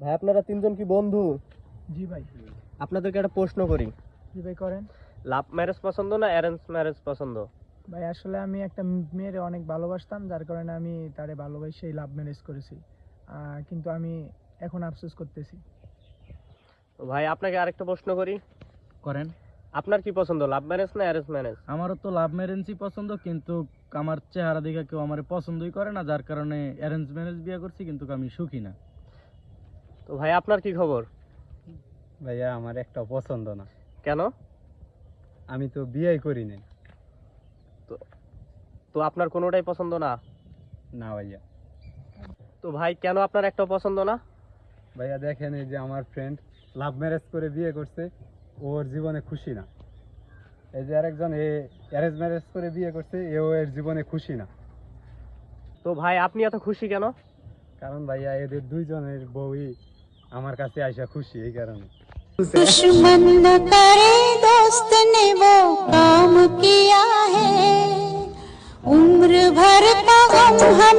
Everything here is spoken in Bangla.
ভাই আপনারা তিনজন কি বন্ধু? জি ভাই। আপনাদেরকে একটা প্রশ্ন করি, জি ভাই করেন। লাভ ম্যারেজ পছন্দ না অ্যারেঞ্জ ম্যারেজ পছন্দ? ভাই আসলে আমি একটা মেয়েরে অনেক ভালোবাসতাম, যার কারণে আমি তারে ভালোবাসেই লাভ ম্যারেজ করেছি। কিন্তু আমি এখন আফসোস করতেছি। তো ভাই আপনাকে আরেকটা প্রশ্ন করি, করেন। আপনার কি পছন্দ, লাভ ম্যারেজ না অ্যারেঞ্জ ম্যারেজ? আমারও তো লাভ ম্যারেজই পছন্দ, কিন্তু আমার চেহারা দেখে কেউ আমার পছন্দই করে না, যার কারণে অ্যারেঞ্জ ম্যারেজ বিয়ে করছি, কিন্তু আমি সুখী না। তো ভাই আপনার কি খবর? ভাইয়া আমার একটা পছন্দ না। কেন? আমি তো বিয়ে করি নাই। তো আপনার কোনোটাই পছন্দ না? না ভাইয়া। তো ভাই কেন আপনার একটা পছন্দ না? ভাইয়া দেখেন, এই যে আমার ফ্রেন্ড লাভ ম্যারেজ করে বিয়ে করছে, ওর জীবনে খুশি না। এই যে আরেকজন অ্যারেঞ্জ ম্যারেজ করে বিয়ে করছে, এও এর জীবনে খুশি না। তো ভাই আপনি এত খুশি কেন? কারণ ভাইয়া এদের দুইজনের বউই আমার কাছে আইসা খুশি, এই কারণে। दुश्मन न करे दोस्त ने वो काम किया है, उम्र भर का गम हम